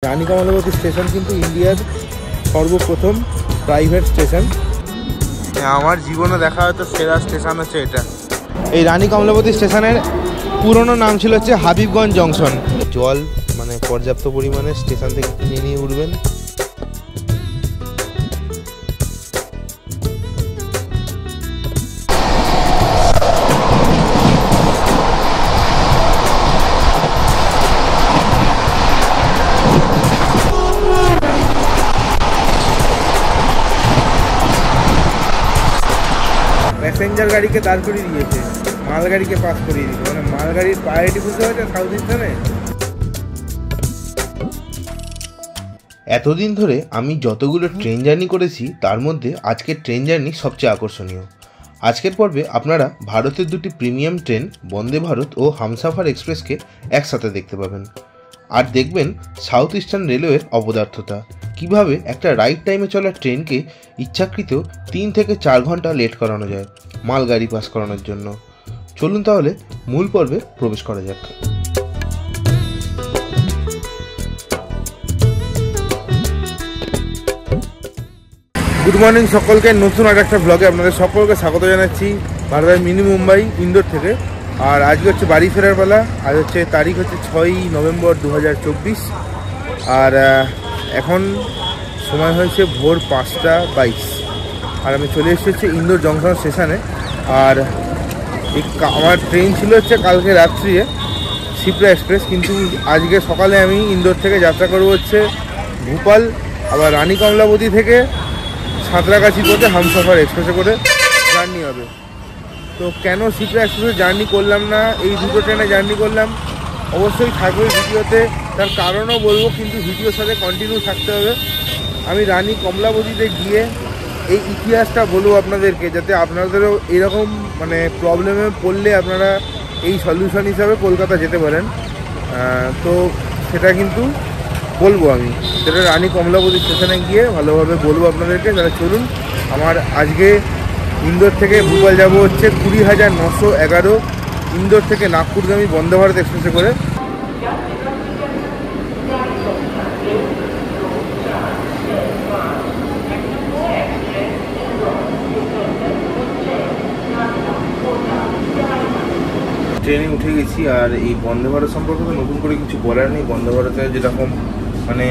রানী Kamalabati station কিন্তু ইন্ডিয়ার সর্বপ্রথম প্রাইভেট স্টেশন। আমার জীবনে দেখা হয়তো সেরা স্টেশন হচ্ছে এটা। এই রানী কমলাবতী স্টেশনের পুরনো নাম ছিল হচ্ছে হাবিবগঞ্জ জংশন। জল মানে পর্যাপ্ত পরিমাণে স্টেশন থেকে কিনে নিয়ে উঠবেন। প্যাসেঞ্জার গাড়িকে দাঁড় করিয়ে দিয়েছে, মালগাড়িকে পাস করিয়ে দিয়েছে, মানে মালগাড়ির প্রায়োরিটি বুঝতে পারছে সাউথ ইস্টার্নে। এতদিন ধরে আমি যতগুলো ট্রেন জার্নি করেছি তার মধ্যে আজকের ট্রেন জার্নি সবচেয়ে আকর্ষণীয়। আজকের পর্বে আপনারা ভারতের দুটি প্রিমিয়াম ট্রেন বন্দে ভারত ও হামসাফার এক্সপ্রেসকে একসাথে দেখতে পাবেন, আর দেখবেন সাউথ ইস্টার্ন রেলওয়ের অপদার্থতা, কিভাবে একটা রাইট টাইমে চলা ট্রেনকে ইচ্ছাকৃত 3 থেকে 4 ঘন্টা লেট করানো যায় মালগাড়ি পাস করানোর জন্য। চলুন তাহলে মূল পর্বে প্রবেশ করা যাক। গুড মর্নিং সকলকে, নতুন আর একটা ব্লগে আপনাদের সকলকে স্বাগত জানাচ্ছি ভারতের মিনি মুম্বাই ইন্দোর থেকে। আর আজকে হচ্ছে বাড়ি ফেরার বেলা। আজ হচ্ছে তারিখ হচ্ছে 6 নভেম্বর 2024। আর এখন সময় হয়েছে ভোর 5:22। আর আমি চলে এসেছি হচ্ছে ইন্দোর জংশন স্টেশনে। আর আমার ট্রেন ছিল হচ্ছে কালকে রাত্রিরে শিপ্রা এক্সপ্রেস, কিন্তু আজকে সকালে আমি ইন্দোর থেকে যাত্রা করবো হচ্ছে ভোপাল, আবার রানী কমলাবতী থেকে সাঁতরাগাছি করতে হামসাফার এক্সপ্রেসে করে জার্নি হবে। তো কেন শিপ্রা এক্সপ্রেসে জার্নি করলাম না, এই দুটো ট্রেনে জার্নি করলাম, অবশ্যই থাকবে ভিডিওতে, তার কারণও বলবো, কিন্তু ভিডিওর সাথে কন্টিনিউ থাকতে হবে। আমি রানী কমলাবতীতে গিয়ে এই ইতিহাসটা বলবো আপনাদেরকে, যাতে আপনাদেরও এরকম মানে প্রবলেমে পড়লে আপনারা এই সলিউশন হিসাবে কলকাতা যেতে পারেন। তো সেটা কিন্তু বলবো আমি, সেটা রানী কমলাবতী স্টেশনে গিয়ে ভালোভাবে বলবো আপনাদেরকে। তাহলে চলুন, আমার আজকে ইন্দোর থেকে ভোপাল যাব হচ্ছে 20,911 ইন্দোর থেকে নাগপুরগামী বন্দে ভারত এক্সপ্রেসে করে। ট্রেনে উঠে গেছি। আর এই বন্দে ভারত সম্পর্কে তো নতুন করে কিছু বলার নেই। বন্দে ভারতে যেরকম মানে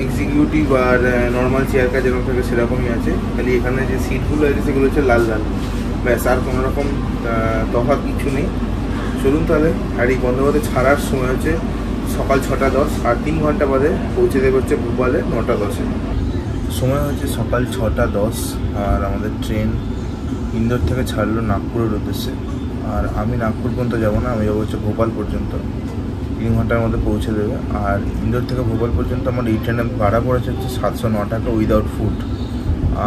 এক্সিকিউটিভ আর নর্মাল চেয়ার কার যেরকম থাকে সেরকমই আছে, খালি এখানে যে সিটগুলো আছে সেগুলো হচ্ছে লাল লাল, ব্যাস, আর কোনো রকম তফাৎ কিছু নেই। চলুন তাহলে। আর এই বন্দে ভারতে ছাড়ার সময় হচ্ছে সকাল 6:10, আর 3 ঘন্টা বাদে পৌঁছে দেবে হচ্ছে ভোপালে 9:10-এ। সময় হচ্ছে সকাল 6:10, আর আমাদের ট্রেন ইন্দোর থেকে ছাড়লো নাগপুরের উদ্দেশ্যে। আর আমি নাগপুর পর্যন্ত যাবো না, আমি যাবো হচ্ছে ভোপাল পর্যন্ত, 3 ঘন্টার মধ্যে পৌঁছে দেবে। আর ইন্দোর থেকে ভোপাল পর্যন্ত আমার এই ট্রেনে ভাড়া পড়েছে হচ্ছে 709 টাকা উইদাউট ফুড।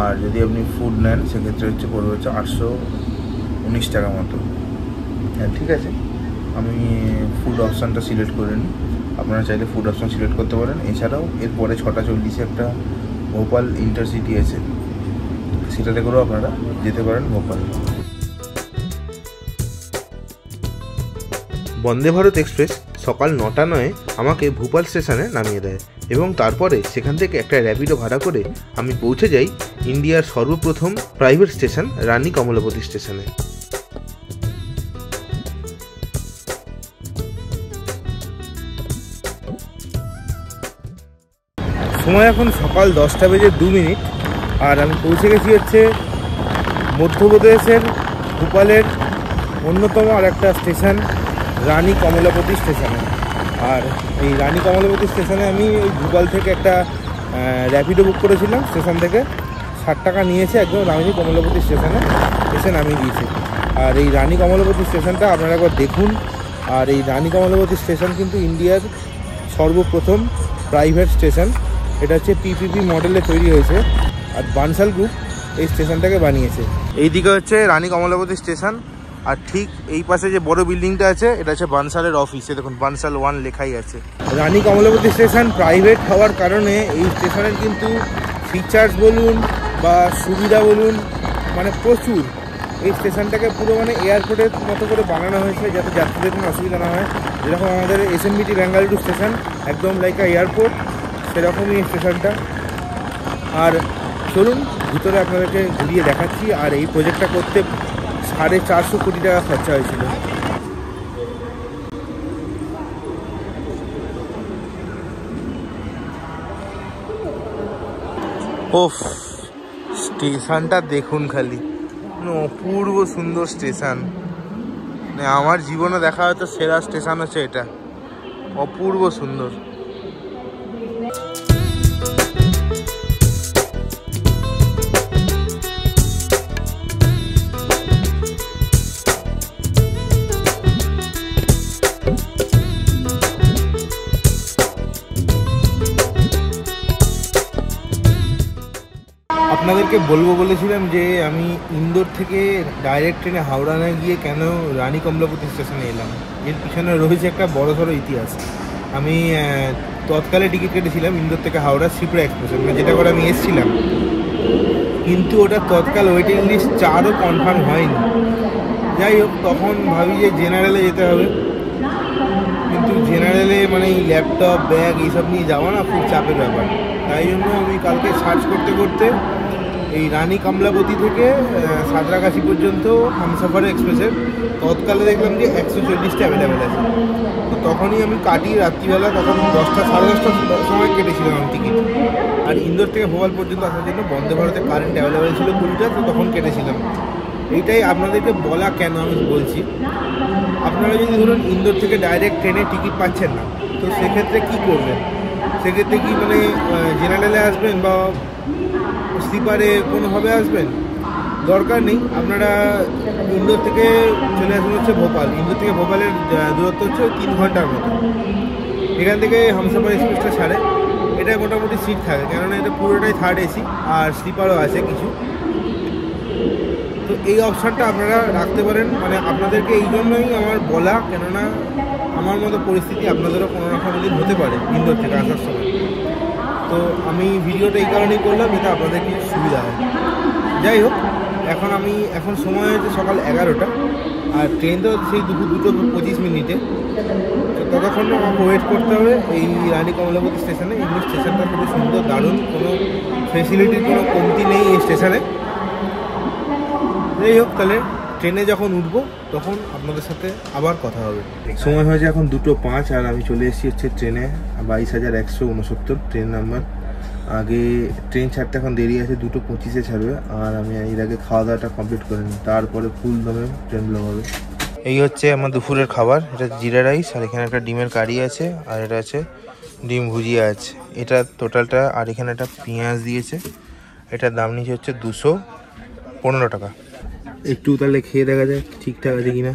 আর যদি আপনি ফুড নেন সেক্ষেত্রে হচ্ছে পড়বে হচ্ছে 819 টাকা মতো। হ্যাঁ, ঠিক আছে, আমি ফুড অপশানটা সিলেক্ট করে নিই, আপনারা চাইলে ফুড অপশান সিলেক্ট করতে পারেন। এছাড়াও এরপরে 6:40 একটা ভোপাল ইন্টারসিটি আছে, সেটাতে করেও আপনারা যেতে পারেন ভোপাল। বন্দে ভারত এক্সপ্রেস সকাল 9:09 আমাকে ভোপাল স্টেশনে নামিয়ে দেয়, এবং তারপরে সেখান থেকে একটা র্যাপিডো ভাড়া করে আমি পৌঁছে যাই ইন্ডিয়ার সর্বপ্রথম প্রাইভেট স্টেশন রানী কমলাবতী স্টেশনে। সময় এখন সকাল 10:02, আর আমি পৌঁছে গেছি হচ্ছে মধ্যপ্রদেশের ভোপালের অন্যতম আর একটা স্টেশন রানী কমলাবতী স্টেশনে। আর এই রানী কমলাবতী স্টেশনে আমি ওই ভোপাল থেকে একটা র্যাপিডো বুক করেছিলাম, স্টেশন থেকে 60 টাকা নিয়েছে, একদম রানী কমলাবতী স্টেশনে এসে নামিয়ে দিয়েছে। আর এই রানী কমলাবতী স্টেশনটা আপনারা একবার দেখুন। আর এই রানী কমলাবতী স্টেশন কিন্তু ইন্ডিয়ার সর্বপ্রথম প্রাইভেট স্টেশন। এটা হচ্ছে পিপিপি মডেলে তৈরি হয়েছে, আর বানসাল গ্রুপ এই স্টেশনটাকে বানিয়েছে। এই দিকে হচ্ছে রানী কমলাবতী স্টেশন, আর ঠিক এই পাশে যে বড় বিল্ডিংটা আছে এটা হচ্ছে বানসালের অফিসে, দেখুন বানসাল 1 লেখাই আছে। রানী কমলাবতী স্টেশন প্রাইভেট হওয়ার কারণে এই স্টেশনের কিন্তু ফিচার্স বলুন বা সুবিধা বলুন মানে প্রচুর। এই স্টেশনটাকে পুরো মানে এয়ারপোর্টের মতো করে বানানো হয়েছে যাতে যাত্রীদের কোনো অসুবিধা না হয়। যেরকম আমাদের এসএমবিটি বেঙ্গালুরু স্টেশন একদম লাইক এয়ারপোর্ট, সেরকমই এই স্টেশনটা। আর চলুন ভিতরে আপনাদেরকে ঘুরিয়ে দেখাচ্ছি। আর এই প্রজেক্টটা করতে 450 কোটি টাকা খরচা হয়েছিল। ওফ, স্টেশনটা দেখুন খালি, অপূর্ব সুন্দর স্টেশন। আমার জীবনে দেখা হয়তো সেরা স্টেশন হচ্ছে এটা, অপূর্ব সুন্দর। আপনাদেরকে বলবো বলেছিলাম যে আমি ইন্দোর থেকে ডাইরেক্ট ট্রেনে হাওড়া না গিয়ে কেন রানী কমলাপতি স্টেশনে এলাম। এর পিছনে রয়েছে একটা বড়সড় ইতিহাস। আমি তৎকালে টিকিট কেটেছিলাম ইন্দোর থেকে হাওড়া শিপ্রা এক্সপ্রেসে, মানে যেটা করে আমি এসেছিলাম, কিন্তু ওটা তৎকাল ওয়েটিং লিস্ট 4ও কনফার্ম হয়নি। যাই হোক, তখন ভাবি যে জেনারেলে যেতে হবে, কিন্তু জেনারেলে মানে এই ল্যাপটপ ব্যাগ এইসব নিয়ে যাওয়া না খুব চাপের ব্যাপার। তাই জন্য আমি কালকে সার্চ করতে করতে এই রানী কমলাপতি থেকে সাঁতরাগাছি পর্যন্ত হামসাফার এক্সপ্রেসের তৎকালে দেখলাম যে 140টা অ্যাভেলেবেল আছে। তো তখনই আমি কাটি রাত্রিবেলা, তখন 10টা 10:30টার সময় কেটেছিলাম আমি টিকিট। আর ইন্দোর থেকে ভোপাল পর্যন্ত আসার জন্য বন্দে ভারতে কারেন্ট অ্যাভেলেবেল ছিল 20টা, তো তখন কেটেছিলাম। এইটাই আপনাদেরকে বলা কেন আমি বলছি, আপনারা যদি ধরুন ইন্দোর থেকে ডাইরেক্ট ট্রেনে টিকিট পাচ্ছেন না, তো সেক্ষেত্রে কী করবেন? সেক্ষেত্রে কি মানে জেনারেলে আসবেন বা স্লিপারে কোনোভাবে আসবেন? দরকার নেই, আপনারা ইন্দোর থেকে চলে আসবেন হচ্ছে ভোপাল। ইন্দোর থেকে ভোপালের দূরত্ব হচ্ছে 3 ঘন্টার মতো। এখান থেকে হামসাফার এক্সপ্রেসটা ছাড়ে, এটাই মোটামুটি সিট থাকে, কেননা এটা পুরোটাই থার্ড এসি আর স্লিপারও আছে কিছু। তো এই অপশানটা আপনারা রাখতে পারেন, মানে আপনাদেরকে এই জন্যই আমার বলা, কেননা আমার মতো পরিস্থিতি আপনাদেরও কোনো রকম দিন হতে পারে ইন্দোর থেকে আসার সময়। তো আমি ভিডিওটা এই কারণেই করলাম যাতে আপনাদের কিছু সুবিধা হয়। যাই হোক, এখন সময় হয়েছে সকাল 11টা, আর ট্রেন তো সেই দুপুর 2:25 মিনিটে। তো ততক্ষণ আমাকে ওয়েট করতে হবে এই রানী কমলাপতি স্টেশনে। ইন্দোর স্টেশনটা খুবই সুন্দর, দারুণ, কোনো ফেসিলিটির কোনো কমতি নেই এই স্টেশনে। যাই হোক, তাহলে ট্রেনে যখন উঠবো তখন আপনাদের সাথে আবার কথা হবে। সময় হয়েছে এখন 2:05, আর আমি চলে এসেছি হচ্ছে ট্রেনে 22,169 ট্রেন নাম্বার। আগে ট্রেন ছাড়তে এখন দেরি আছে, 2:25-এ ছাড়বে। আর আমি এর আগে খাওয়া দাওয়াটা কমপ্লিট করে নিই, তারপরে ফুল দমে ট্রেন ব্লক হবে। এই হচ্ছে আমার দুপুরের খাবার, এটা জিরা রাইস, আর এখানে একটা ডিমের কারি আছে, আর এটা আছে ডিম ভুজিয়া আছে, এটা টোটালটা। আর এখানে একটা পেঁয়াজ দিয়েছে, এটার দাম নিচে হচ্ছে 215 টাকা। একটু তাহলে খেয়ে দেখা যায় ঠিকঠাক আছে কিনা।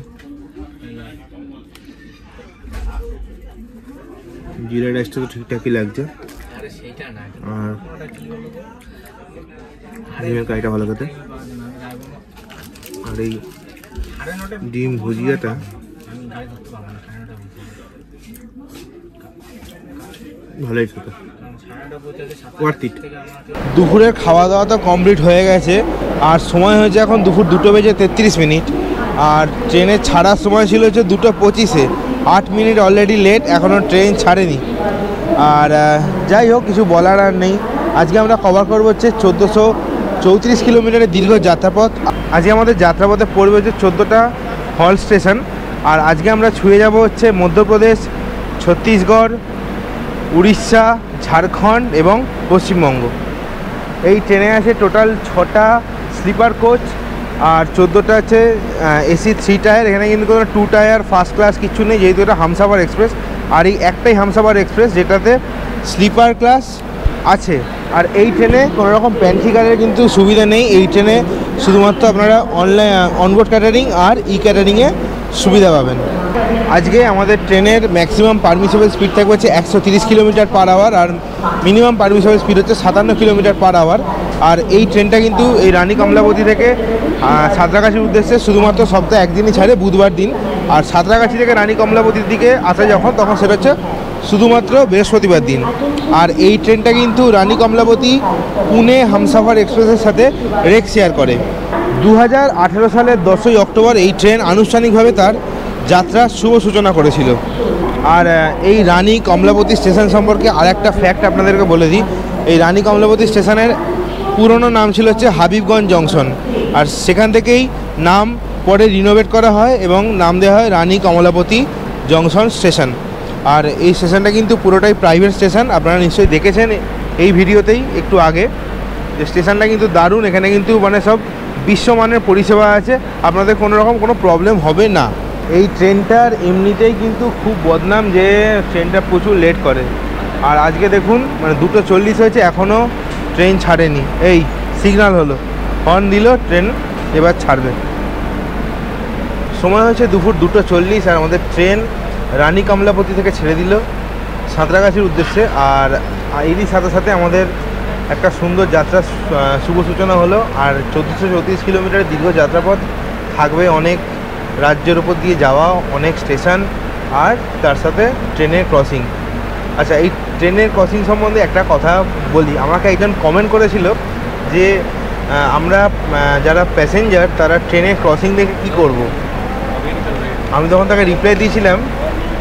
জিরা রাইসটা তো ঠিকঠাকই লাগছে, আর ডিমের কারিটা ভালো খেতে। আর এই ডিম ভুজিয়াটা ভালোই খেতে, ওয়ার্থ ইট। দুপুরের খাওয়া দাওয়া তো কমপ্লিট হয়ে গেছে, আর সময় হয়েছে এখন দুপুর 2:33। আর ট্রেনের ছাড়ার সময় ছিল হচ্ছে 2:25-এ, 8 মিনিট অলরেডি লেট, এখনও ট্রেন ছাড়েনি। আর যাই হোক, কিছু বলার আর নেই। আজকে আমরা কভার করবো হচ্ছে 1434 কিলোমিটারের দীর্ঘ যাত্রাপথ। আজকে আমাদের যাত্রাপথে পড়বে হচ্ছে 14টা হল স্টেশন। আর আজকে আমরা ছুঁয়ে যাব হচ্ছে মধ্যপ্রদেশ, ছত্তিশগড়, উড়িষ্যা, ঝাড়খণ্ড এবং পশ্চিমবঙ্গ। এই ট্রেনে আছে টোটাল 6টা স্লিপার কোচ আর 14টা আছে এসি 3 টায়ার। এখানে কিন্তু কোনো 2 টায়ার ফার্স্ট ক্লাস কিছু নেই, যেহেতু এটা হামসাফার এক্সপ্রেস। আর এই একটাই হামসাফার এক্সপ্রেস যেটাতে স্লিপার ক্লাস আছে। আর এই ট্রেনে কোনো রকম প্যান্ট্রি কার্ডের কিন্তু সুবিধা নেই। এই ট্রেনে শুধুমাত্র আপনারা অনলাইন অনবোর্ড ক্যাটারিং আর ই ক্যাটারিংয়ে সুবিধা পাবেন। আজকে আমাদের ট্রেনের ম্যাক্সিমাম পারমিসেবল স্পিড থাকবে হচ্ছে 130 কিলোমিটার পার আওয়ার, আর মিনিমাম পারমিসেবল স্পিড হচ্ছে 57 কিলোমিটার পার আওয়ার। আর এই ট্রেনটা কিন্তু এই রানী কমলাপতি থেকে সাঁতরাগাছির উদ্দেশ্যে শুধুমাত্র সপ্তাহে একদিনই ছাড়ে, বুধবার দিন। আর সাঁতরাগাছি থেকে রানী কমলাপতির দিকে আসে তখন সেটা হচ্ছে শুধুমাত্র বৃহস্পতিবার দিন। আর এই ট্রেনটা কিন্তু রানী কমলাপতি পুনে হামসাফার এক্সপ্রেসের সাথে রেক শেয়ার করে। 2018 সালের 10ই অক্টোবর এই ট্রেন আনুষ্ঠানিকভাবে তার যাত্রার শুভ সূচনা করেছিল। আর এই রানী কমলাবতী স্টেশন সম্পর্কে আর একটা ফ্যাক্ট আপনাদেরকে বলে দিই। এই রানী কমলাবতী স্টেশনের পুরনো নাম ছিল হচ্ছে হাবিবগঞ্জ জংশন, আর সেখান থেকেই নাম পরে রিনোভেট করা হয় এবং নাম দেওয়া হয় রানী কমলাবতী জংশন স্টেশন। আর এই স্টেশনটা কিন্তু পুরোটাই প্রাইভেট স্টেশন, আপনারা নিশ্চয়ই দেখেছেন এই ভিডিওতেই একটু আগে। যে স্টেশনটা কিন্তু দারুণ, এখানে কিন্তু মানে সব বিশ্বমানের পরিষেবা আছে, আপনাদের কোনো রকম কোনো প্রবলেম হবে না। এই ট্রেনটার এমনিতেই কিন্তু খুব বদনাম যে ট্রেনটা প্রচুর লেট করে। আর আজকে দেখুন মানে 2:40 হয়েছে, এখনও ট্রেন ছাড়েনি। এই সিগন্যাল হলো, হর্ন দিল, ট্রেন এবার ছাড়বে। সময় হয়েছে দুপুর 2:40 আর আমাদের ট্রেন রানী কমলাপতি থেকে ছেড়ে দিল সাঁতরাগাছির উদ্দেশ্যে। আর এরই সাথে সাথে আমাদের একটা সুন্দর যাত্রার শুভ সূচনা হলো। আর 1434 কিলোমিটার দীর্ঘ যাত্রাপথ থাকবে, অনেক রাজ্যের উপর দিয়ে যাওয়া, অনেক স্টেশন, আর তার সাথে ট্রেনের ক্রসিং। আচ্ছা, এই ট্রেনের ক্রসিং সম্বন্ধে একটা কথা বলি। আমাকে একজন কমেন্ট করেছিল যে আমরা যারা প্যাসেঞ্জার তারা ট্রেনের ক্রসিং দেখে কী করব। আমি তখন তাকে রিপ্লাই দিয়েছিলাম,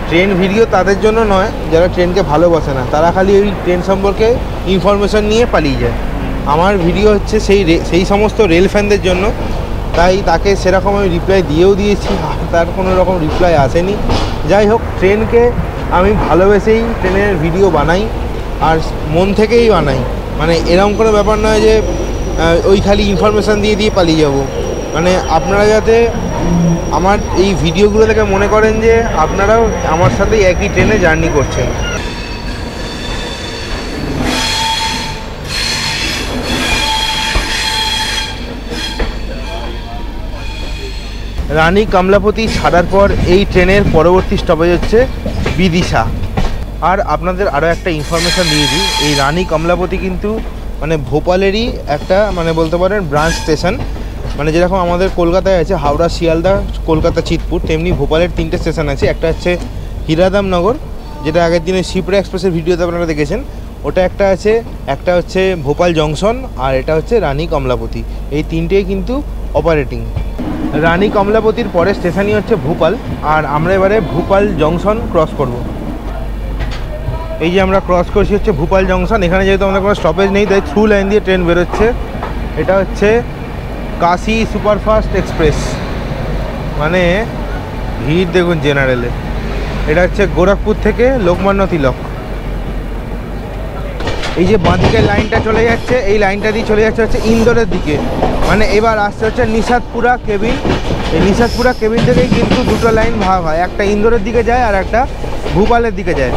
ট্রেন ভিডিও তাদের জন্য নয় যারা ট্রেনকে ভালোবাসে না, তারা খালি ওই ট্রেন সম্পর্কে ইনফরমেশান নিয়ে পালিয়ে যায়। আমার ভিডিও হচ্ছে সেই সমস্ত রেল ফ্যানদের জন্য, তাই তাকে সেরকম আমি রিপ্লাই দিয়েও দিয়েছি, তার কোনো রকম রিপ্লাই আসেনি। যাই হোক, ট্রেনকে আমি ভালোবেসেই ট্রেনের ভিডিও বানাই, আর মন থেকেই বানাই। মানে এরকম কোনো ব্যাপার নয় যে ওই খালি ইনফরমেশান দিয়ে পালিয়ে যাব। মানে আপনারা যাতে আমার এই ভিডিওগুলো থেকে মনে করেন যে আপনারাও আমার সাথে একই ট্রেনে জার্নি করছেন। রানী কমলাপতি ছাড়ার পর এই ট্রেনের পরবর্তী স্টপেজ হচ্ছে বিদিশা। আর আপনাদের আরও একটা ইনফরমেশান দিয়ে দিই, এই রানী কমলাপতি কিন্তু মানে ভোপালেরই একটা মানে বলতে পারেন ব্রাঞ্চ স্টেশন। মানে যেরকম আমাদের কলকাতায় আছে হাওড়া, শিয়ালদা, কলকাতা, চিতপুর, তেমনি ভোপালের 3টে স্টেশন আছে। একটা হচ্ছে হীরাদামনগর, যেটা আগের দিনে শিপ্রা এক্সপ্রেসের ভিডিওতে আপনারা দেখেছেন, ওটা একটা আছে। একটা হচ্ছে ভোপাল জংশন, আর এটা হচ্ছে রানী কমলাপতি। এই তিনটেই কিন্তু অপারেটিং। রানী কমলাপতির পরের স্টেশনই হচ্ছে ভোপাল, আর আমরা এবারে ভোপাল জংশন ক্রস করব। এই যে আমরা ক্রস করছি হচ্ছে ভোপাল জংশন। এখানে যেহেতু আমাদের কোনো স্টপেজ নেই, তাই থ্রু লাইন দিয়ে ট্রেন বেরোচ্ছে। এটা হচ্ছে কাশি সুপারফাস্ট এক্সপ্রেস, মানে ভিড় দেখুন জেনারেলে। এটা হচ্ছে গোরখপুর থেকে লোকমান্য তিলক। এই যে বাঁদিকের লাইনটা চলে যাচ্ছে, এই লাইনটা দিয়ে চলে যাচ্ছে হচ্ছে ইন্দোরের দিকে। মানে এবার আসছে হচ্ছে নিষাদপুরা কেবিন। এই নিষাদপুরা কেবিন থেকেই কিন্তু দুটো লাইন ভাগ হয়, একটা ইন্দোরের দিকে যায় আর একটা ভোপালের দিকে যায়।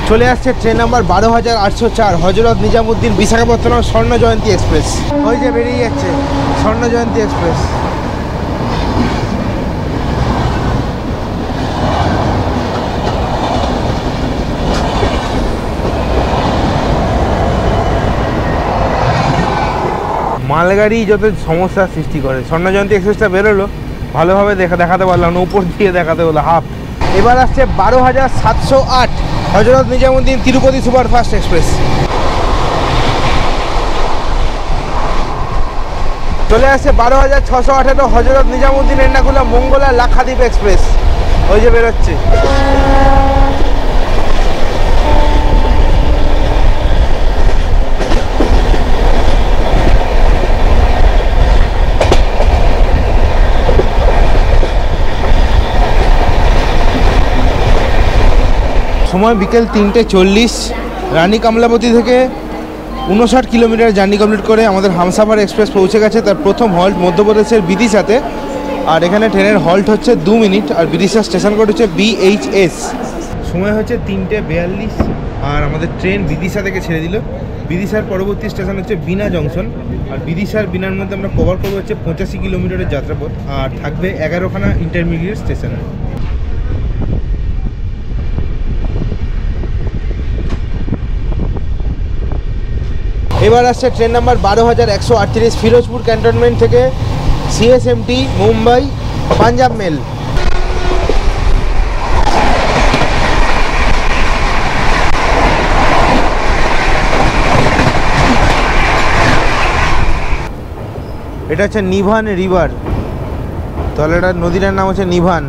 চলে আসছে ট্রেন নাম্বার 12,804 হজরত নিজামুদ্দিন বিশাখাপত্তনম স্বর্ণ জয়ন্তী এক্সপ্রেস। ওই যে বেরিয়ে যাচ্ছে স্বর্ণ জয়ন্তী এক্সপ্রেস। মালগাড়ি যত সমস্যার সৃষ্টি করে। স্বর্ণ জয়ন্তী এক্সপ্রেসটা বেরোলো, ভালোভাবে দেখাতে পারলাম না, উপর দিয়ে দেখাতে হলো হাফ। এবার আসছে 12,708 হজরত নিজামুদ্দিন তিরুপতি সুপারফাস্ট এক্সপ্রেস। চলে আসছে 12,618 হজরত নিজামুদ্দিন এর্নাকুলাম মঙ্গলা লাক্ষাদ্বীপ এক্সপ্রেস। ওই যে বেরোচ্ছে। সময় বিকেল 3:40। রানী কমলাপতি থেকে 59 কিলোমিটার জার্নি কমপ্লিট করে আমাদের হামসাফার এক্সপ্রেস পৌঁছে গেছে তার প্রথম হল্ট মধ্যপ্রদেশের বিদিশাতে। আর এখানে ট্রেনের হল্ট হচ্ছে 2 মিনিট, আর বিদিশা স্টেশন কোড হচ্ছে BHS। সময় হচ্ছে 3:42 আর আমাদের ট্রেন বিদিশা থেকে ছেড়ে দিল। বিদিশার পরবর্তী স্টেশন হচ্ছে বিনা জংশন। আর বিদিশার বিনার মধ্যে আমরা কভার করবো হচ্ছে 85 কিলোমিটারের যাত্রাপথ, আর থাকবে 11খানা ইন্টারমিডিয়েট স্টেশন। এবার আসছে ট্রেন নাম্বার 12,138 ফিরোজপুর ক্যান্টনমেন্ট থেকে CSMT মুম্বাই পাঞ্জাব মেল। এটা হচ্ছে নিভান রিভার, তাহলে এটা নদীটার নাম হচ্ছে নিভান।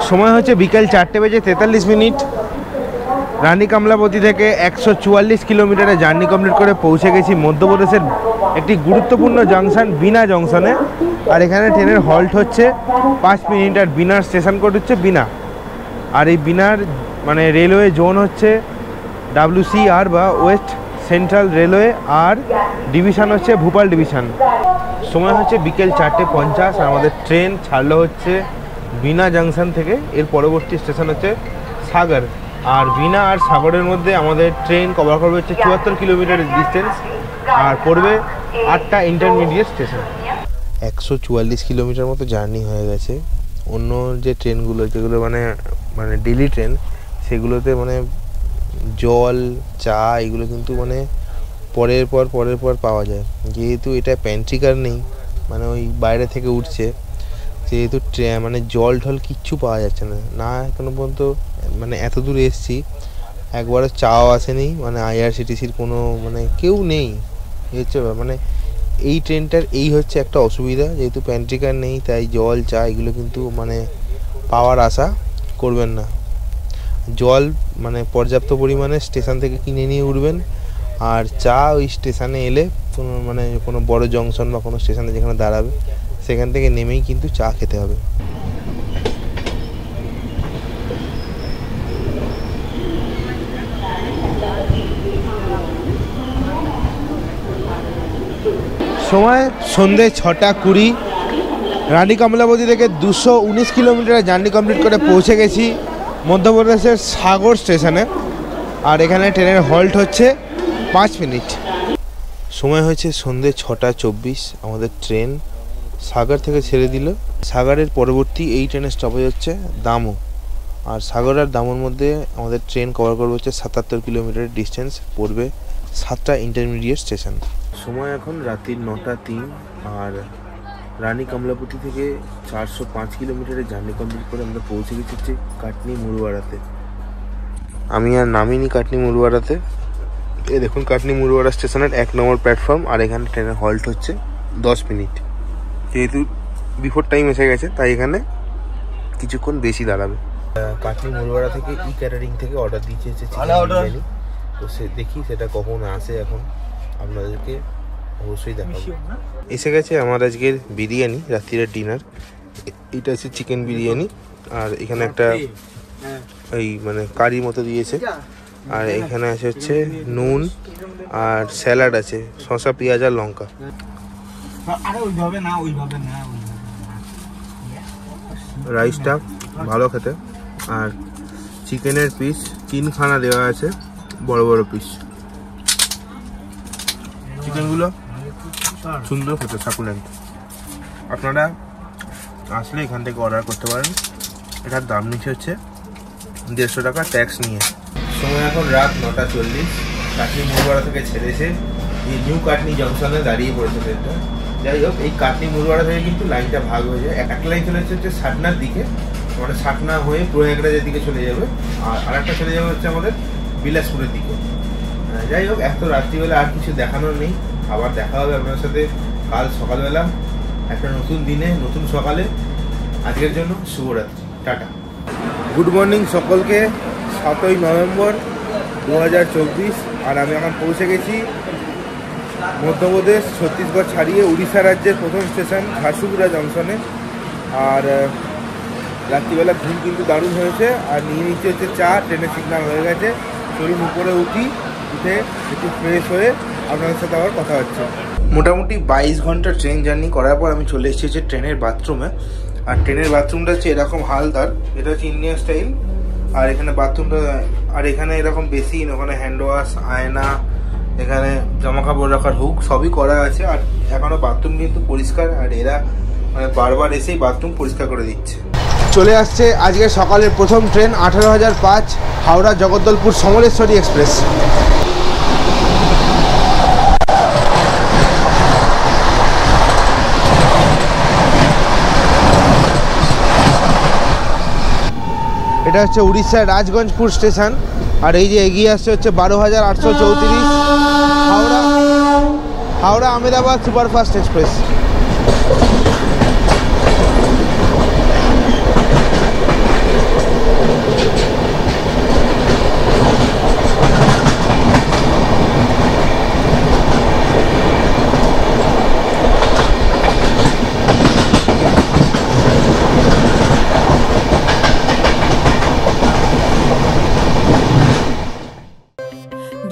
সময় হচ্ছে বিকেল 4:43। রানী কমলাবতী থেকে 144 কিলোমিটারে জার্নি কমপ্লিট করে পৌঁছে গেছি মধ্যপ্রদেশের একটি গুরুত্বপূর্ণ জাংশন বিনা জংশনে। আর এখানে ট্রেনের হল্ট হচ্ছে 5 মিনিট। আর বিনার স্টেশন কোড হচ্ছে বিনা। আর এই বিনার মানে রেলওয়ে জোন হচ্ছে WCR বা ওয়েস্ট সেন্ট্রাল রেলওয়ে, আর ডিভিশন হচ্ছে ভোপাল ডিভিশন। সময় হচ্ছে বিকেল 4:50। আর আমাদের ট্রেন ছাড়লো হচ্ছে বিনা জাংশন থেকে। এর পরবর্তী স্টেশন হচ্ছে সাগর। আর বিনা আর সাগরের মধ্যে আমাদের ট্রেন কভার করবে হচ্ছে 74 কিলোমিটার ডিস্টেন্স, আর পড়বে 8টা ইন্টারমিডিয়েট স্টেশন। 144 কিলোমিটার মতো জার্নি হয়ে গেছে। অন্য যে ট্রেনগুলো যেগুলো মানে ডেলি ট্রেন, সেগুলোতে মানে জল চা এগুলো কিন্তু মানে পরের পর পাওয়া যায়। যেহেতু এটা প্যান্ট্রিকার নেই, মানে ওই বাইরে থেকে উঠছে, যেহেতু মানে জল ঢল কিচ্ছু পাওয়া যাচ্ছে না এখনো পর্যন্ত। মানে এত দূরে এসেছি, একবারও চাও আসেনি, মানে IRCTCর কোনো মানে কেউ নেই। হচ্ছে মানে এই ট্রেনটার এই হচ্ছে একটা অসুবিধা, যেহেতু প্যান্ট্রিকার নেই, তাই জল চা এগুলো কিন্তু মানে পাওয়ার আশা করবেন না। জল মানে পর্যাপ্ত পরিমাণে স্টেশন থেকে কিনে নিয়ে উঠবেন, আর চা ওই স্টেশনে এলে কোনো বড় জংশন বা কোনো স্টেশনে যেখানে দাঁড়াবে সেখান থেকে নেমেই কিন্তু চা খেতে হবে। সময় সন্ধ্যে 6:20। রানী কমলাবতী থেকে 219 কিলোমিটার জার্নি কমপ্লিট করে পৌঁছে গেছি মধ্যপ্রদেশের সাগর স্টেশনে। আর এখানে ট্রেনের হল্ট হচ্ছে 5 মিনিট। সময় হয়েছে সন্ধ্যে 6:24। আমাদের ট্রেন সাগর থেকে ছেড়ে দিল। সাগরের পরবর্তী এই ট্রেনের স্টপেজ হচ্ছে দামো। আর সাগর আর দামোর মধ্যে আমাদের ট্রেন কভার করবে হচ্ছে 77 কিলোমিটার ডিস্টেন্স, পড়বে 7টা ইন্টারমিডিয়েট স্টেশন। সময় এখন রাত্রির 9:03। আর রানী কমলাবতী থেকে 405 কিলোমিটারের জার্নি কমপ্লিট করে আমরা পৌঁছে গেছি হচ্ছে কাটনি মুরুয়ারাতে। আমি আর নামিনি কাটনি মুরুয়ারাতে। এই দেখুন কাটনি মুরুয়ারা স্টেশনের 1 নম্বর প্ল্যাটফর্ম। আর এখানে ট্রেনের হল্ট হচ্ছে 10 মিনিট। যেহেতু বিফোর টাইম এসে গেছে, তাই এখানে কিছুক্ষণ বেশি দাঁড়াবে। কাটনি মুরুয়ারা থেকে ক্যাটারিং থেকে অর্ডার দিয়েছে হচ্ছে চিকেন বিরিয়ানি। তো দেখি সেটা কখন আসে, এখন আপনাদেরকে অবশ্যই দেখাবো। এসে গেছে আমার আজকের বিরিয়ানি, রাত্রির ডিনার। এটা হচ্ছে চিকেন বিরিয়ানি, আর এখানে একটা ওই মানে কারি মতো দিয়েছে। আর এখানে আছে হচ্ছে নুন আর স্যালাড আছে, শসা পেঁয়াজ আর লঙ্কা। রাইসটা ভালো খেতে। আর চিকেনের পিস 3খানা দেওয়া আছে, বড় বড় পিস। চিকেনগুলো সুন্দর খেতে, সাকুলেন্ট। আপনারা আসলে এখান থেকে অর্ডার করতে পারেন। এটার দাম নিচ্ছে হচ্ছে 150 টাকা ট্যাক্স নিয়ে। সময় এখন রাত 9:40। কাটনি মুরুয়ারা থেকে ছেড়েছে এই নিউ কাটনি জংশনে দাঁড়িয়ে পড়েছে ট্রেনটা। যাই হোক, এই কাটনি মুরুয়ারা থেকে কিন্তু লাইনটা ভাগ হয়ে যায়। একটা লাইন চলে হচ্ছে সাটনার দিকে, মানে সাটনা হয়ে প্রয়াগরাজের দিকে চলে যাবে, আর আরেকটা চলে যাবে হচ্ছে আমাদের বিলাসপুরের দিকে। যাই হোক, এত রাত্রিবেলা আর কিছু দেখানোর নেই। আবার দেখা হবে আপনার সাথে কাল সকালবেলা একটা নতুন দিনে, নতুন সকালে। আজকের জন্য শুভরাত্রি, টাটা। গুড মর্নিং সকলকে। 7ই নভেম্বর 2024। আর আমি এখন পৌঁছে গেছি মধ্যপ্রদেশ ছত্তিশগড় ছাড়িয়ে উড়িষ্যা রাজ্যের প্রথম স্টেশন ঝারসুগুড়া জংশনে। আর রাত্রিবেলা ঘুম কিন্তু দারুণ হয়েছে। আর নিয়ে নিচ্ছে হচ্ছে চা। ট্রেনের সিগন্যাল হয়ে গেছে, চলুন উপরে উঠে একটু ফ্রেশ হয়ে আপনাদের সাথে আবার কথা হচ্ছে। মোটামুটি 22 ঘন্টা ট্রেন জার্নি করার পর আমি চলে এসেছি হচ্ছে ট্রেনের বাথরুমে। আর ট্রেনের বাথরুমটা হচ্ছে এরকম হালদার, এটা হচ্ছে ইন্ডিয়ান স্টাইল। আর এখানে বাথরুমটা, আর এখানে এরকম বেসিন, ওখানে হ্যান্ড ওয়াশ, আয়না, এখানে জামা কাপড় রাখার হুক সবই করা আছে। আর এখনো বাথরুম কিন্তু পরিষ্কার, আর এরা মানে বারবার এসেই বাথরুম পরিষ্কার করে দিচ্ছে। চলে আসছে আজকে সকালের প্রথম ট্রেন 18,005 হাওড়া জগদ্দলপুর সমলেশ্বরী এক্সপ্রেস। এটা হচ্ছে উড়িষ্যার রাজগঞ্জপুর স্টেশন। আর এই যে এগিয়ে আসছে হচ্ছে 12,834 হাওড়া আহমেদাবাদ সুপারফাস্ট এক্সপ্রেস।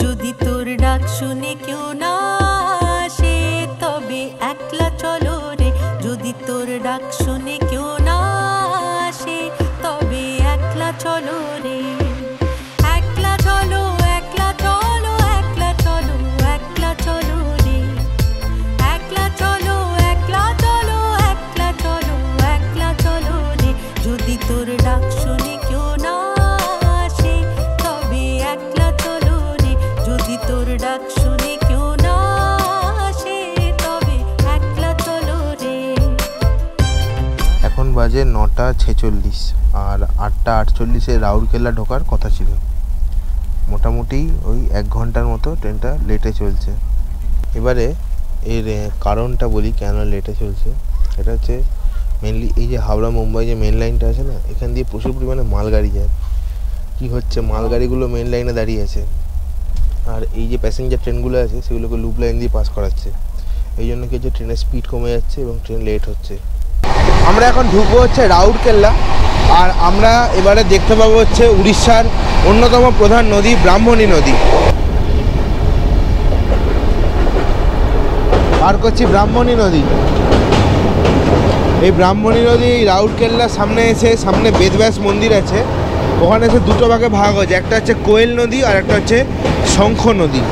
যদি তোর ডাক শুনে কেউ না আসে তবে একলা চলো রে, যদি তোর ডাক শুনে কেউ না আসে তবে একলা চলো রে, একলা চলো একলা চলো একলা চলো একলা চলো রে, একলা চলো একলা চলো একলা চলো একলা চলো রে, যদি তোর ডাক শুনে কেউ না আসে তবে একলা চলো রে, যদি তোর ডাক শুনে কেউ না আসে তবে একলা চলো রে। এখন বাজে 9:46 আর 8:48-এ রাউরকেলা ঢোকার কথা ছিল। মোটামুটি ওই 1 ঘন্টার মতো ট্রেনটা লেটে চলছে। এবারে এর কারণটা বলি কেন লেটে চলছে। এটা হচ্ছে মেনলি এই যে হাওড়া মুম্বাই যে মেন লাইনটা আছে না, এখান দিয়ে প্রচুর পরিমাণে মালগাড়ি যায়। কি হচ্ছে, মালগাড়িগুলো মেন লাইনে দাঁড়িয়ে আছে আর এই যে প্যাসেঞ্জার ট্রেনগুলো আছে সেগুলোকে লুপ লাইন দিয়ে পাস করাচ্ছে। এই জন্য কি হচ্ছে, ট্রেনের স্পিড কমে যাচ্ছে এবং ট্রেন লেট হচ্ছে। আমরা এখন ঢুকবো হচ্ছে রাউরকেলা। আর আমরা এবারে দেখতে পাবো হচ্ছে উড়িষ্যার অন্যতম প্রধান নদী ব্রাহ্মণী নদী। পার করছি ব্রাহ্মণী নদী। এই ব্রাহ্মণী নদী রাউরকেল্লার সামনে এসে, সামনে বেদব্যাস মন্দির আছে, ওখানে এসে দুটো ভাগে ভাগ হয়েছে। একটা হচ্ছে কোয়েল নদী আর একটা হচ্ছে শঙ্খ নদী।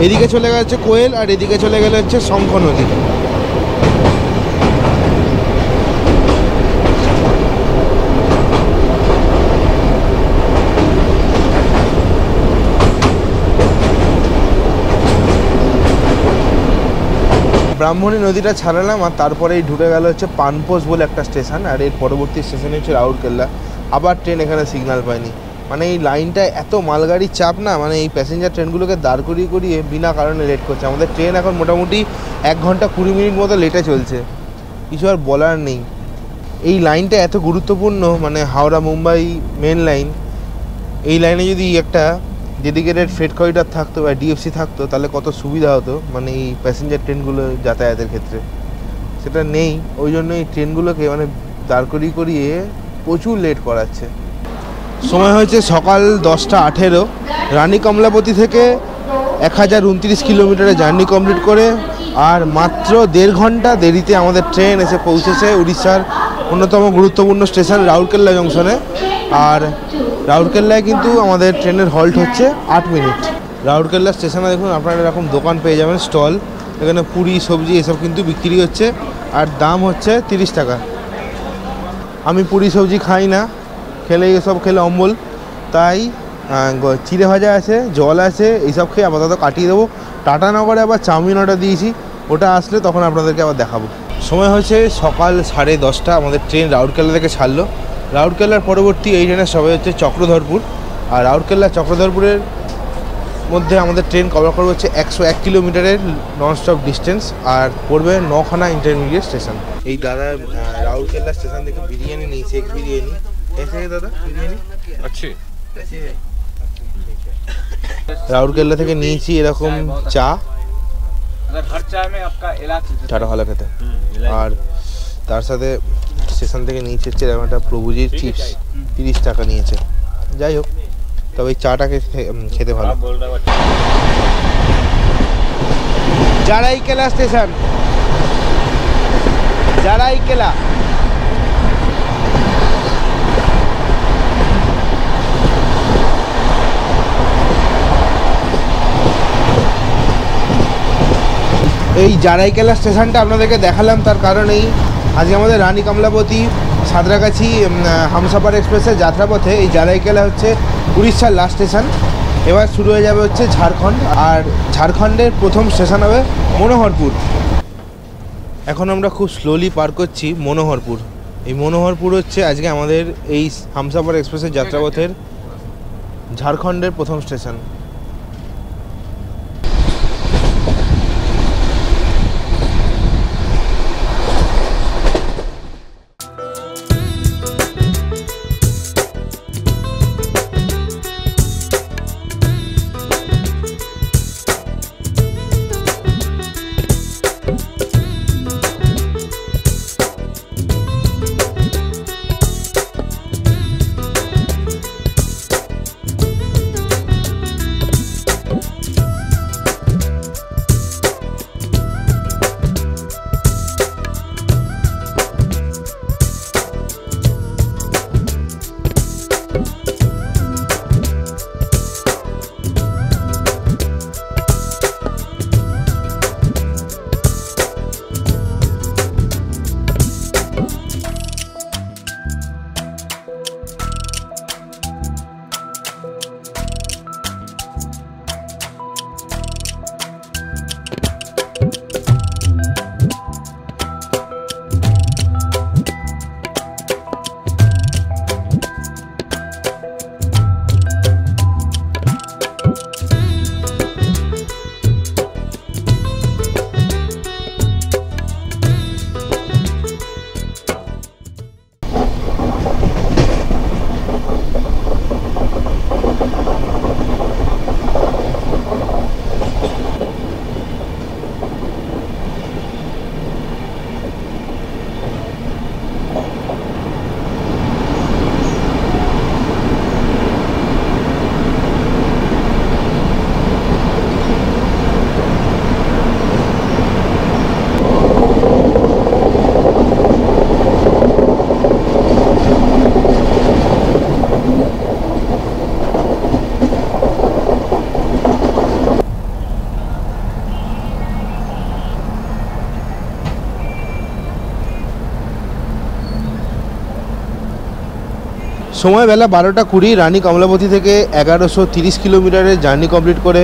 এদিকে চলে গেছে কোয়েল আর এদিকে চলে গেলে হচ্ছে শঙ্খ নদী। ব্রাহ্মণী নদীটা ছাড়ালাম আর তারপরেই ঢুকে গেল হচ্ছে পানপোষ বলে একটা স্টেশন। আর এর পরবর্তী স্টেশনে হচ্ছে রাউরকেল্লা। আবার ট্রেন এখানে সিগন্যাল পায়নি। মানে এই লাইনটা এত মালগাড়ির চাপ না, মানে এই প্যাসেঞ্জার ট্রেনগুলোকে দাঁড় করিয়ে করিয়ে বিনা কারণে লেট করছে। আমাদের ট্রেন এখন মোটামুটি 1 ঘন্টা 20 মিনিট মতো লেটে চলছে। কিছু আর বলার নেই। এই লাইনটা এত গুরুত্বপূর্ণ, মানে হাওড়া মুম্বাই মেন লাইন। এই লাইনে যদি একটা ডেডিকেটেড ফ্রেট করিডর থাকতো বা ডিএফসি থাকতো তাহলে কত সুবিধা হতো, মানে এই প্যাসেঞ্জার ট্রেনগুলো যাতায়াতের ক্ষেত্রে। সেটা নেই, ওই জন্য এই ট্রেনগুলোকে মানে দাঁড় করিয়ে করিয়ে প্রচুর লেট করাচ্ছে। সময় হয়েছে সকাল 10:18। রানী কমলাপতি থেকে 1029 কিলোমিটারের জার্নি কমপ্লিট করে আর মাত্র 1.5 ঘন্টা দেরিতে আমাদের ট্রেন এসে পৌঁছেছে উড়িষ্যার অন্যতম গুরুত্বপূর্ণ স্টেশন রাউরকেল্লা জংশনে। আর রাউরকেল্লায় কিন্তু আমাদের ট্রেনের হল্ট হচ্ছে 8 মিনিট। রাউরকেল্লা স্টেশনে দেখুন আপনারা এরকম দোকান পেয়ে যাবেন, স্টল। এখানে পুরি সবজি এসব কিন্তু বিক্রি হচ্ছে আর দাম হচ্ছে 30 টাকা। আমি পুরি সবজি খাই না, খেলে এসব খেলে অম্বল, তাই চিড়ে ভাজা আছে, জল আছে, এইসব খেয়ে আপাতত কাটিয়ে দেবো। টাটানগরে আবার চাউমিন অর্ডার দিয়েছি, ওটা আসলে তখন আপনাদেরকে আবার দেখাবো। সময় হয়েছে সকাল 10:30। আমাদের ট্রেন রাউরকেল্লা থেকে ছাড়লো। রাউরকেল্লার পরবর্তী এই ট্রেনের সবাই হচ্ছে চক্রধরপুর। আর রাউরকেল্লা চক্রধরপুরের মধ্যে আমাদের ট্রেন কভার করবে হচ্ছে 101 কিলোমিটারের ননস্টপ ডিস্টেন্স আর পড়বে 9খানা ইন্টারমিডিয়েট স্টেশন। এই দাদা রাউরকেল্লা স্টেশন থেকে বিরিয়ানি নিয়েছে, এগ বিরিয়ানি। এসে দাদা বিরিয়ানি আচ্ছা। রাউরকেল্লা থেকে নিয়েছি এরকম চা, চাটা ভালো খেতে। আর তার সাথে স্টেশন থেকে নিয়েছে হচ্ছে এরকম একটা প্রভুজির চিপস, 30 টাকা নিয়েছে। যাই হোক, তবে এই চাটাকে খেতে ভালো। জারাইকেলা স্টেশন, জারাইকেলা। এই জারাইকেলা স্টেশনটা আপনাদেরকে দেখালাম তার কারণ আজকে আমাদের রানী কমলাবতী সাঁতরাগাছি হামসাফার এক্সপ্রেসের যাত্রাপথে এই জালাইকেলা হচ্ছে উড়িষ্যার লাস্ট স্টেশন। এবার শুরু হয়ে যাবে হচ্ছে ঝাড়খণ্ড, আর ঝাড়খণ্ডের প্রথম স্টেশন হবে মনোহরপুর। এখন আমরা খুব স্লোলি পার করছি মনোহরপুর। এই মনোহরপুর হচ্ছে আজকে আমাদের এই হামসাফার এক্সপ্রেসের যাত্রাপথের ঝাড়খণ্ডের প্রথম স্টেশন। সময় বেলা 12:20। রানী কমলাবতী থেকে 1130 কিলোমিটারের জার্নি কমপ্লিট করে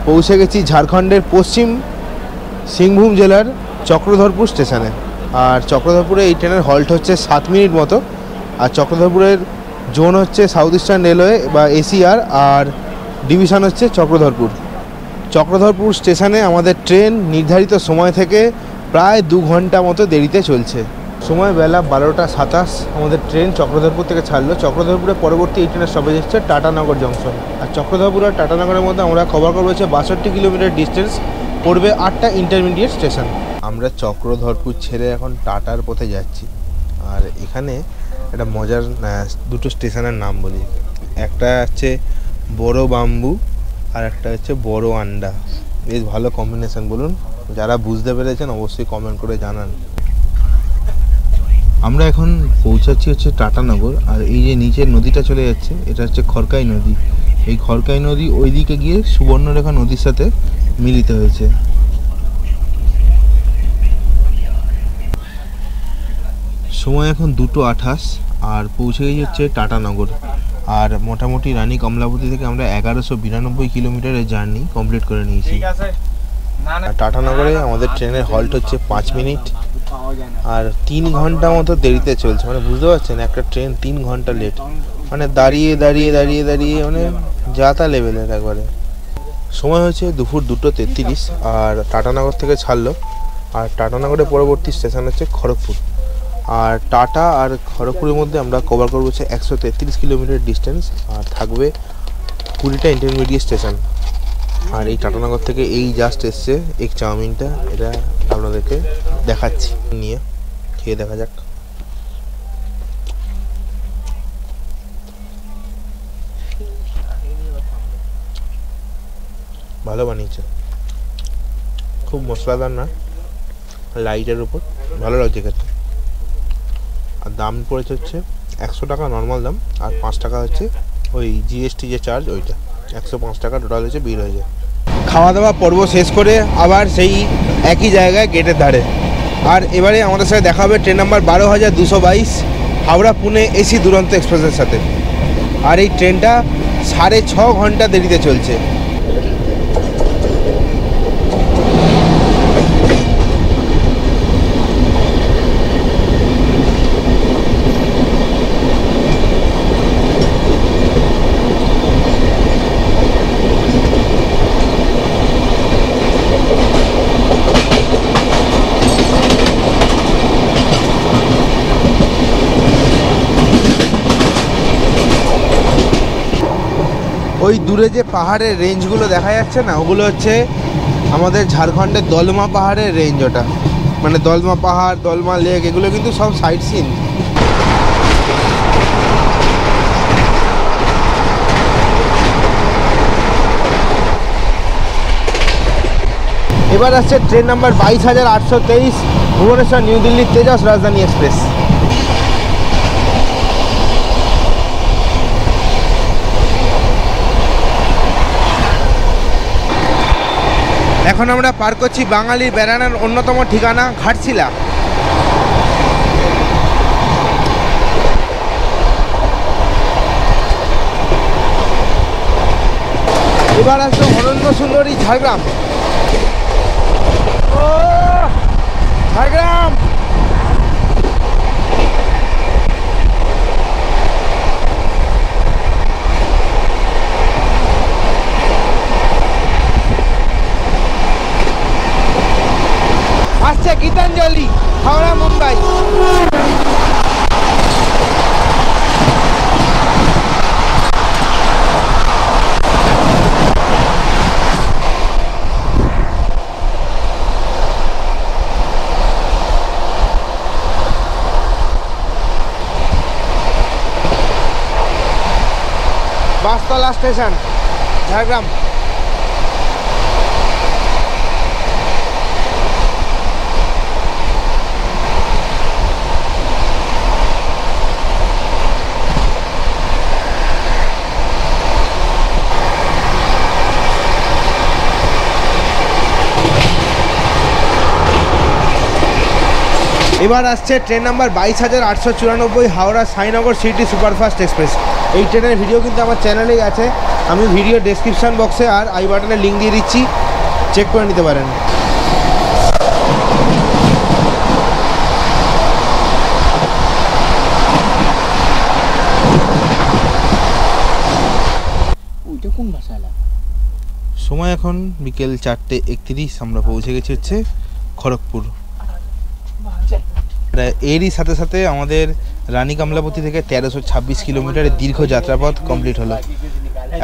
পৌঁছে গেছি ঝাড়খণ্ডের পশ্চিম সিংভূম জেলার চক্রধরপুর স্টেশনে। আর চক্রধরপুরে এই ট্রেনের হল্ট হচ্ছে 7 মিনিট মতো। আর চক্রধরপুরের জোন হচ্ছে সাউথ ইস্টার্ন রেলওয়ে বা এসিআর, আর ডিভিশন হচ্ছে চক্রধরপুর। চক্রধরপুর স্টেশনে আমাদের ট্রেন নির্ধারিত সময় থেকে প্রায় 2 ঘন্টা মতো দেরিতে চলছে। সময় বেলা 12:27। আমাদের ট্রেন চক্রধরপুর থেকে ছাড়লো। চক্রধরপুরে পরবর্তী এই ট্রেনের স্টপেজ হচ্ছে টাটানগর জংশন। আর চক্রধরপুর আর টাটানগরের মধ্যে আমরা কভার করবো হচ্ছে 62 কিলোমিটার ডিস্টেন্স, পড়বে 8টা ইন্টারমিডিয়েট স্টেশন। আমরা চক্রধরপুর ছেড়ে এখন টাটার পথে যাচ্ছি। আর এখানে একটা মজার দুটো স্টেশনের নাম বলি, একটা হচ্ছে বড় বাম্বু আর একটা হচ্ছে বড় আন্ডা। বেশ ভালো কম্বিনেশন, বলুন যারা বুঝতে পেরেছেন অবশ্যই কমেন্ট করে জানান। আমরা এখন পৌঁছাচ্ছি হচ্ছে টাটানগর। আর এই যে নিচের নদীটা চলে যাচ্ছে এটা হচ্ছে খড়কাই নদী। এই খড়কাই নদী ওই দিকে গিয়ে সুবর্ণরেখা নদীর সাথে মিলিত হয়েছে। সময় এখন 2:28 আর পৌঁছে গেছি হচ্ছে টাটানগর। আর মোটামুটি রানী কমলাবতী থেকে আমরা 1192 কিলোমিটারের জার্নি কমপ্লিট করে নিয়েছি। টাটানগরে আমাদের ট্রেনের হল্ট হচ্ছে 5 মিনিট আর 3 ঘন্টা মতো দেরিতে চলছে। মানে বুঝতে পারছেন, একটা ট্রেন 3 ঘন্টা লেট, মানে দাঁড়িয়ে দাঁড়িয়ে দাঁড়িয়ে দাঁড়িয়ে মানে যাতা লেভেলের একবারে। সময় হচ্ছে দুপুর 2:33 আর টাটানগর থেকে ছাড়লো। আর টাটানগরের পরবর্তী স্টেশন হচ্ছে খড়গপুর। আর টাটা আর খড়গপুরের মধ্যে আমরা কভার করবো হচ্ছে 133 কিলোমিটার ডিস্টেন্স, আর থাকবে 20টা ইন্টারমিডিয়েট স্টেশন। আর এই টাটানগর থেকে এই জাস্ট এসছে এক চাউমিনটা, এটা আপনাদেরকে দেখাচ্ছি, নিয়ে খেয়ে দেখা যাক। ভালো বানিয়েছে, খুব মশলাদার না, লাইটের উপর, ভালো লাগছে খেতে। আর দাম পড়েছে হচ্ছে 100 টাকা নর্মাল দাম, আর 5 টাকা হচ্ছে ওই জিএসটি যে চার্জ, ওইটা 105 টাকা টোটাল হচ্ছে বিল হয়ে যায়। খাওয়া দাওয়া পর্ব শেষ করে আবার সেই একই জায়গায় গেটের ধারে আর এবারে আমাদের সাথে দেখা হবে train number 12,222 Howrah Pune AC দুরন্ত এক্সপ্রেসের সাথে। আর এই ট্রেনটা 6.5 ঘন্টা দেরিতে চলছে। ওই দূরে যে পাহাড়ের রেঞ্জগুলো দেখা যাচ্ছে না, ওগুলো হচ্ছে আমাদের ঝাড়খণ্ডের দলমা পাহাড়ের রেঞ্জ। ওটা মানে দলমা পাহাড়, দলমা লেক, এগুলো কিন্তু সব সাইট সিন। এবার আসছে train number 22,823 Bhubaneswar New Delhi Tejas Rajdhani express. এখন আমরা পার করছি বাঙালির বেড়ানোর অন্যতম ঠিকানা ঘাটশিলা। এবার আসছে অনন্য সুন্দরী ঝাড়গ্রাম। ঝাড়গ্রাম আসছে গীতাঞ্জলি হাওড়া মুম্বাই। বাসতলা স্টেশন ঝাড়গ্রাম। এবার আসছে train number 22,894 Howrah Sainagar city superfast express. এই ট্রেনের ভিডিও কিন্তু আমার চ্যানেলেই আছে, আমি ভিডিও ডেসক্রিপশন বক্সে আর আই বাটনে লিঙ্ক দিয়ে দিচ্ছি, চেক করে নিতে পারেন। সময় এখন বিকেল 4:31, আমরা পৌঁছে গেছি হচ্ছে খড়গপুর। এরই সাথে সাথে আমাদের রানী কমলাপতি থেকে 1326 কিলোমিটারের দীর্ঘ যাত্রাপথ কমপ্লিট হলো।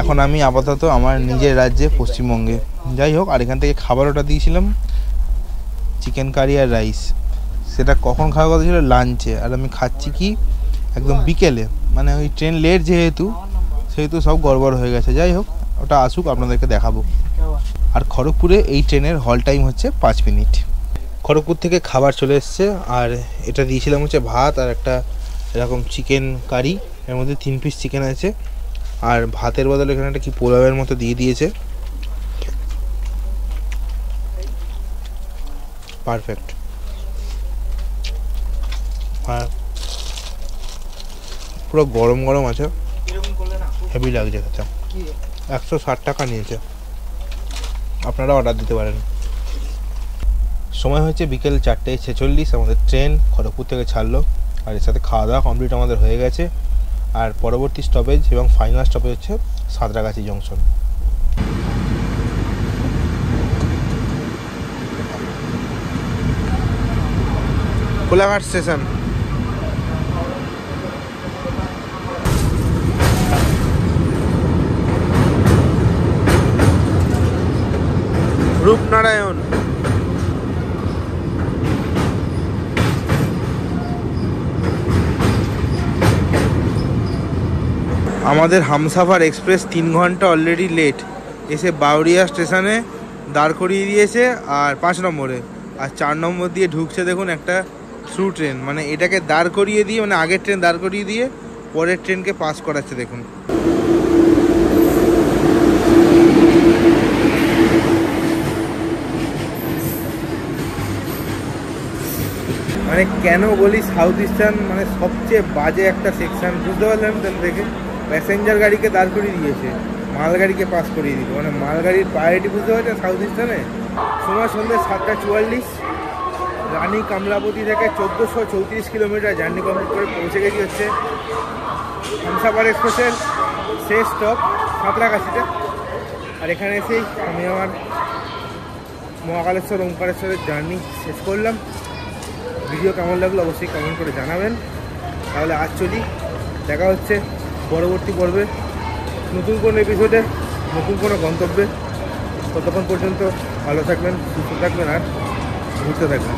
এখন আমি আপাতত আমার নিজের রাজ্যে পশ্চিমবঙ্গে। যাই হোক, আর এখান থেকে খাবার অর্ডার দিয়েছিলাম চিকেন কারি আর রাইস। সেটা কখন খাওয়ার কথা ছিল? লাঞ্চে। আর আমি খাচ্ছি কি একদম বিকেলে, মানে ওই ট্রেন লেট যেহেতু সব গড়বড় হয়ে গেছে। যাই হোক, ওটা আসুক, আপনাদেরকে দেখাবো। আর খড়গপুরে এই ট্রেনের হল টাইম হচ্ছে 5 মিনিট। খড়গপুর থেকে খাবার চলে এসছে, আর এটা দিয়েছিলাম হচ্ছে ভাত আর একটা এরকম চিকেন কারি, এর মধ্যে 3 পিস চিকেন আছে, আর ভাতের বদলে এখানে একটা কি পোলাওয়ের মতো দিয়ে দিয়েছে। পারফেক্ট। আর পুরো গরম গরম আছে, হেভি লাগছে খেতে। 160 টাকা নিয়েছে, আপনারা অর্ডার দিতে পারেন। সময় হচ্ছে বিকেল 4:46, আমাদের ট্রেন খড়গপুর থেকে ছাড়লো, আর এর সাথে খাওয়া দাওয়া কমপ্লিট আমাদের হয়ে গেছে। আর পরবর্তী স্টপেজ এবং ফাইনাল স্টপেজ হচ্ছে সাঁতরাগাছি জংশন। কোলাঘাট স্টেশন। রূপনারায়ণ। আমাদের হামসাফার এক্সপ্রেস 3 ঘন্টা অলরেডি লেট, এসে বাউরিয়া স্টেশনে দাঁড় করিয়ে দিয়েছে আর 5 নম্বরে, আর 4 নম্বর দিয়ে ঢুকছে দেখুন একটা থ্রু ট্রেন। মানে এটাকে দাঁড় করিয়ে দিয়ে, মানে আগের ট্রেন দাঁড় করিয়ে দিয়ে পরের ট্রেনকে পাস করাচ্ছে দেখুন। মানে কেন বলি সাউথ ইস্টার্ন মানে সবচেয়ে বাজে একটা সেকশন, বুঝতে পারলাম তাহলে দেখে। প্যাসেঞ্জার গাড়িকে দাঁড় করিয়ে দিয়েছে, মালগাড়িকে পাস করিয়ে দিল, মানে মালগাড়ির প্রায়োরিটি বুঝতে পারছেন সাউথ ইস্টার্নে। সময় সন্ধ্যে 7:44, রানী কামলাপতি থেকে 1434 কিলোমিটার জার্নি কমপ্লিট করে পৌঁছে গেছি হচ্ছে হামসাফার এক্সপ্রেসের শেষ স্টপ সাঁতরাগাছিতে। আর এখানে এসেই আমি আমার মহাকালেশ্বর ওমকারেশ্বরের জার্নি শেষ করলাম। ভিডিও কেমন লাগলো অবশ্যই কমেন্ট করে জানাবেন। তাহলে আজ চলি, দেখা হচ্ছে পরবর্তী পর্বে নতুন কোনো এপিসোডে, নতুন কোনো গন্তব্যে। ততক্ষণ পর্যন্ত ভালো থাকবেন, সুস্থ থাকবেন আর ঘুরতে থাকবেন।